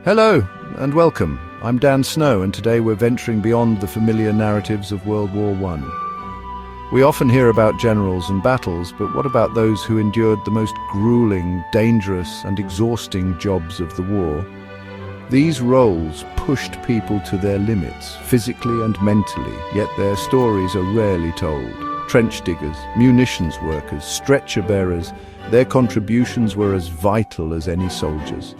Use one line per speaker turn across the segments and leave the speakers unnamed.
Hello and welcome. I'm Dan Snow, and today we're venturing beyond the familiar narratives of World War I. We often hear about generals and battles, but what about those who endured the most grueling, dangerous and exhausting jobs of the war? These roles pushed people to their limits, physically and mentally, yet their stories are rarely told. Trench diggers, munitions workers, stretcher bearers, their contributions were as vital as any soldiers'.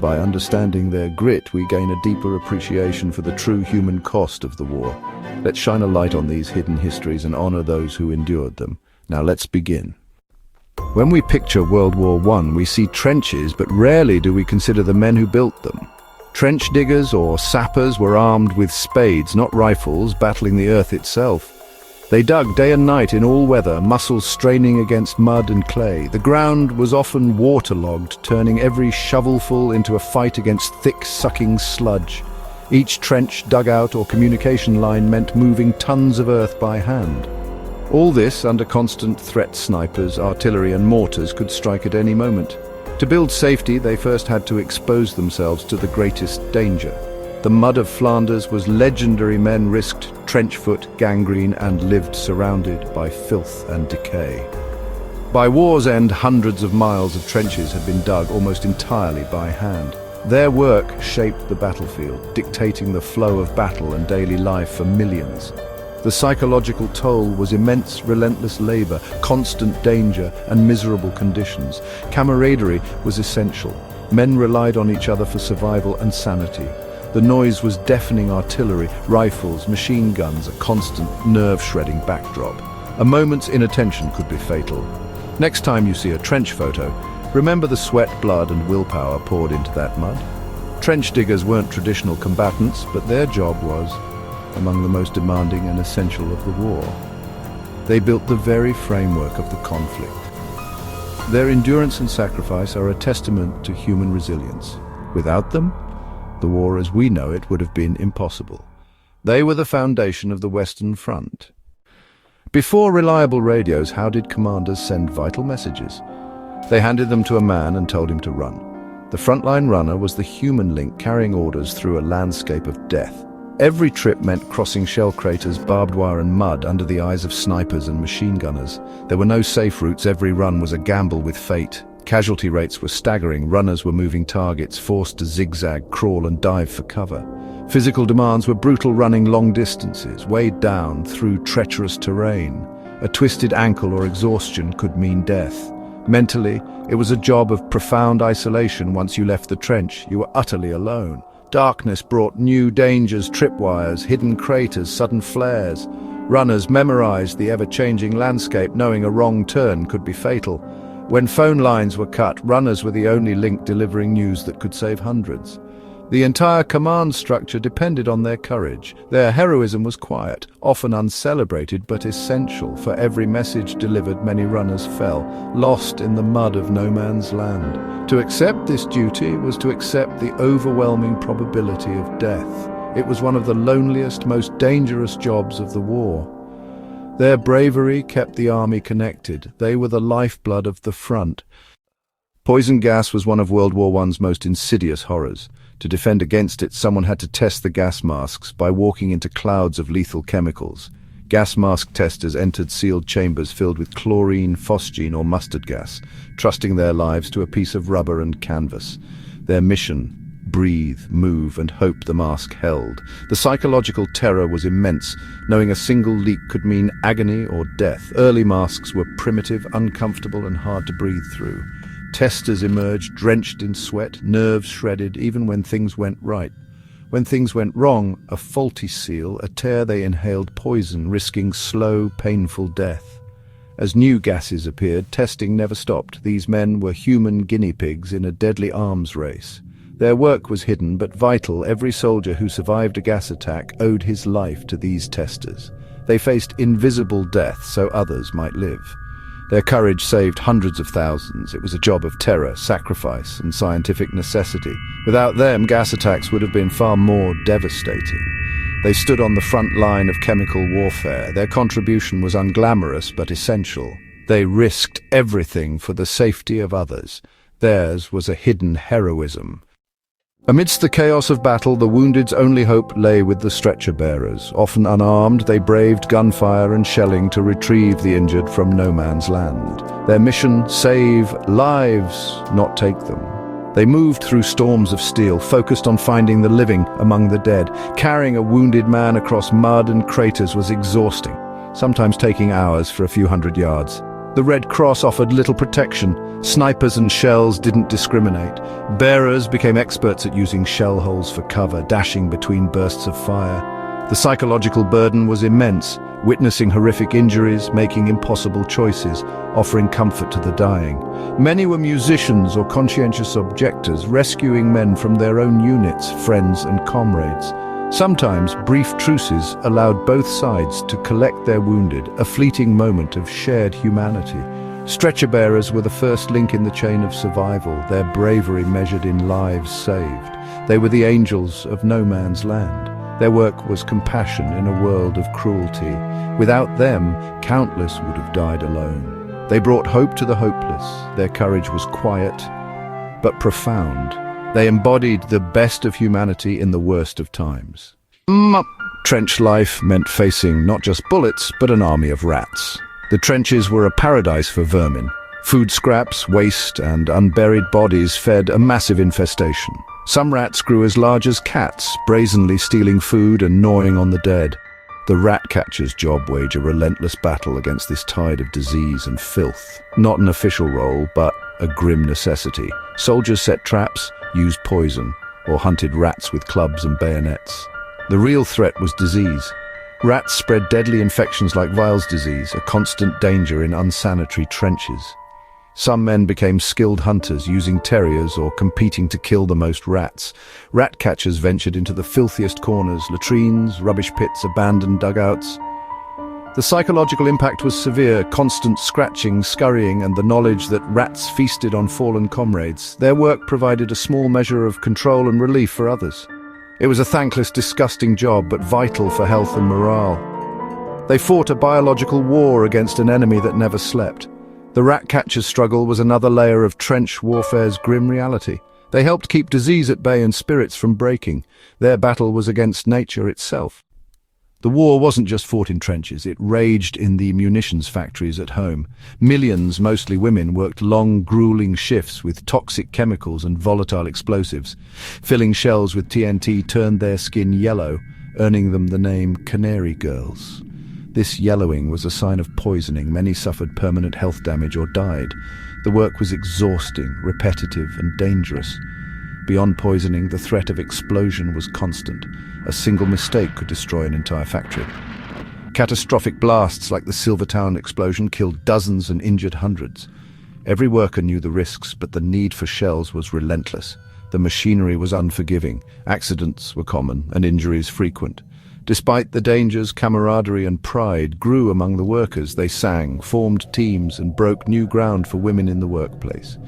By understanding their grit, we gain a deeper appreciation for the true human cost of the war. Let's shine a light on these hidden histories and honor those who endured them. Now let's begin. When we picture World War I, we see trenches, but rarely do we consider the men who built them. Trench diggers or sappers were armed with spades, not rifles, battling the earth itself. They dug day and night in all weather, muscles straining against mud and clay. The ground was often waterlogged, turning every shovelful into a fight against thick, sucking sludge. Each trench, dugout or communication line meant moving tons of earth by hand. All this under constant threat. Snipers, artillery and mortars could strike at any moment. To build safety, they first had to expose themselves to the greatest danger. The mud of Flanders was legendary. Men risked trench foot, gangrene, and lived surrounded by filth and decay. By war's end, hundreds of miles of trenches had been dug almost entirely by hand. Their work shaped the battlefield, dictating the flow of battle and daily life for millions. The psychological toll was immense. Relentless labor, constant danger, and miserable conditions. Camaraderie was essential. Men relied on each other for survival and sanity. The noise was deafening. Artillery, rifles, machine guns, a constant nerve-shredding backdrop. A moment's inattention could be fatal. Next time you see a trench photo, remember the sweat, blood and willpower poured into that mud. Trench diggers weren't traditional combatants, but their job was among the most demanding and essential of the war. They built the very framework of the conflict. Their endurance and sacrifice are a testament to human resilience. Without them, the war as we know it would have been impossible. They were the foundation of the Western Front. Before reliable radios, how did commanders send vital messages? They handed them to a man and told him to run. The frontline runner was the human link carrying orders through a landscape of death. Every trip meant crossing shell craters, barbed wire and mud under the eyes of snipers and machine gunners. There were no safe routes. Every run was a gamble with fate. Casualty rates were staggering. Runners were moving targets, forced to zigzag, crawl and dive for cover. Physical demands were brutal, running long distances, weighed down through treacherous terrain. A twisted ankle or exhaustion could mean death. Mentally, it was a job of profound isolation. Once you left the trench, you were utterly alone. Darkness brought new dangers, tripwires, hidden craters, sudden flares. Runners memorized the ever-changing landscape, knowing a wrong turn could be fatal. When phone lines were cut, runners were the only link delivering news that could save hundreds. The entire command structure depended on their courage. Their heroism was quiet, often uncelebrated, but essential. For every message delivered, many runners fell, lost in the mud of no man's land. To accept this duty was to accept the overwhelming probability of death. It was one of the loneliest, most dangerous jobs of the war. Their bravery kept the army connected. They were the lifeblood of the front. Poison gas was one of World War I's most insidious horrors. To defend against it, someone had to test the gas masks by walking into clouds of lethal chemicals. Gas mask testers entered sealed chambers filled with chlorine, phosgene or mustard gas, trusting their lives to a piece of rubber and canvas. Their mission: breathe, move, and hope the mask held. The psychological terror was immense. Knowing a single leak could mean agony or death. Early masks were primitive, uncomfortable, and hard to breathe through. Testers emerged drenched in sweat, nerves shredded, even when things went right. When things went wrong, a faulty seal, a tear, they inhaled poison, risking slow, painful death. As new gases appeared, testing never stopped. These men were human guinea pigs in a deadly arms race. Their work was hidden but vital. Every soldier who survived a gas attack owed his life to these testers. They faced invisible death so others might live. Their courage saved hundreds of thousands. It was a job of terror, sacrifice, and scientific necessity. Without them, gas attacks would have been far more devastating. They stood on the front line of chemical warfare. Their contribution was unglamorous but essential. They risked everything for the safety of others. Theirs was a hidden heroism. Amidst the chaos of battle, the wounded's only hope lay with the stretcher bearers. Often unarmed, they braved gunfire and shelling to retrieve the injured from no man's land. Their mission: save lives, not take them. They moved through storms of steel, focused on finding the living among the dead. Carrying a wounded man across mud and craters was exhausting, sometimes taking hours for a few hundred yards. The Red Cross offered little protection. Snipers and shells didn't discriminate. Bearers became experts at using shell holes for cover, dashing between bursts of fire. The psychological burden was immense, witnessing horrific injuries, making impossible choices, offering comfort to the dying. Many were musicians or conscientious objectors, rescuing men from their own units, friends and comrades. Sometimes brief truces allowed both sides to collect their wounded, a fleeting moment of shared humanity. Stretcher bearers were the first link in the chain of survival, their bravery measured in lives saved. They were the angels of no man's land. Their work was compassion in a world of cruelty. Without them, countless would have died alone. They brought hope to the hopeless. Their courage was quiet, but profound. They embodied the best of humanity in the worst of times. Trench life meant facing not just bullets, but an army of rats. The trenches were a paradise for vermin. Food scraps, waste, and unburied bodies fed a massive infestation. Some rats grew as large as cats, brazenly stealing food and gnawing on the dead. The rat catcher's job waged a relentless battle against this tide of disease and filth. Not an official role, but a grim necessity. Soldiers set traps, used poison, or hunted rats with clubs and bayonets. The real threat was disease. Rats spread deadly infections like Weil's disease, a constant danger in unsanitary trenches. Some men became skilled hunters, using terriers or competing to kill the most rats. Rat catchers ventured into the filthiest corners, latrines, rubbish pits, abandoned dugouts. The psychological impact was severe: constant scratching, scurrying, and the knowledge that rats feasted on fallen comrades. Their work provided a small measure of control and relief for others. It was a thankless, disgusting job, but vital for health and morale. They fought a biological war against an enemy that never slept. The rat catcher's struggle was another layer of trench warfare's grim reality. They helped keep disease at bay and spirits from breaking. Their battle was against nature itself. The war wasn't just fought in trenches, it raged in the munitions factories at home. Millions, mostly women, worked long, grueling shifts with toxic chemicals and volatile explosives. Filling shells with TNT turned their skin yellow, earning them the name Canary Girls. This yellowing was a sign of poisoning. Many suffered permanent health damage or died. The work was exhausting, repetitive, and dangerous. Beyond poisoning, the threat of explosion was constant. A single mistake could destroy an entire factory. Catastrophic blasts like the Silvertown explosion killed dozens and injured hundreds. Every worker knew the risks, but the need for shells was relentless. The machinery was unforgiving. Accidents were common and injuries frequent. Despite the dangers, camaraderie and pride grew among the workers. They sang, formed teams, and broke new ground for women in the workplace.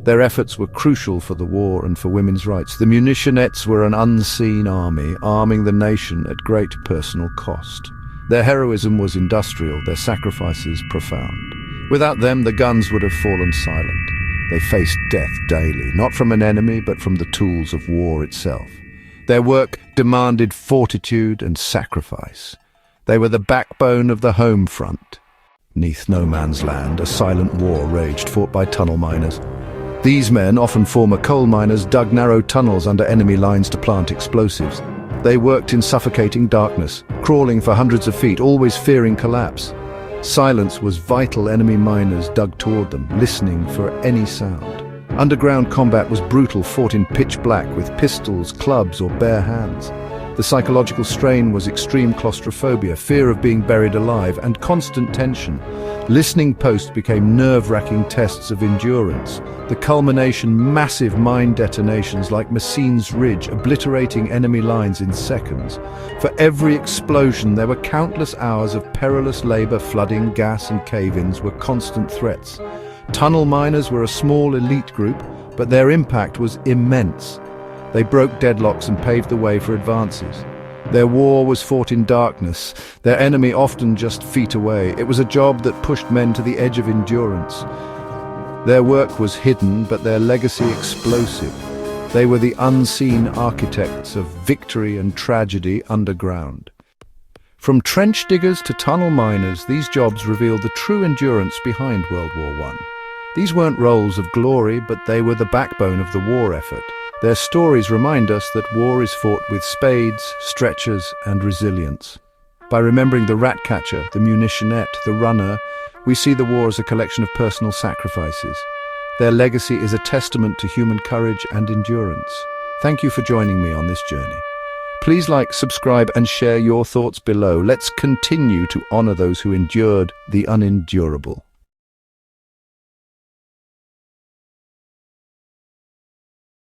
Their efforts were crucial for the war and for women's rights. The munitionettes were an unseen army, arming the nation at great personal cost. Their heroism was industrial, their sacrifices profound. Without them, the guns would have fallen silent. They faced death daily, not from an enemy, but from the tools of war itself. Their work demanded fortitude and sacrifice. They were the backbone of the home front. 'Neath no man's land, a silent war raged, fought by tunnel miners. These men, often former coal miners, dug narrow tunnels under enemy lines to plant explosives. They worked in suffocating darkness, crawling for hundreds of feet, always fearing collapse. Silence was vital. Enemy miners dug toward them, listening for any sound. Underground combat was brutal, fought in pitch black with pistols, clubs, or bare hands. The psychological strain was extreme claustrophobia, fear of being buried alive, and constant tension. Listening posts became nerve-wracking tests of endurance. The culmination, massive mine detonations like Messines Ridge, obliterating enemy lines in seconds. For every explosion, there were countless hours of perilous labor. Flooding, gas, and cave-ins were constant threats. Tunnel miners were a small elite group, but their impact was immense. They broke deadlocks and paved the way for advances. Their war was fought in darkness, their enemy often just feet away. It was a job that pushed men to the edge of endurance. Their work was hidden, but their legacy explosive. They were the unseen architects of victory and tragedy underground. From trench diggers to tunnel miners, these jobs revealed the true endurance behind World War I. These weren't roles of glory, but they were the backbone of the war effort. Their stories remind us that war is fought with spades, stretchers, and resilience. By remembering the rat catcher, the munitionette, the runner, we see the war as a collection of personal sacrifices. Their legacy is a testament to human courage and endurance. Thank you for joining me on this journey. Please like, subscribe, and share your thoughts below. Let's continue to honor those who endured the unendurable.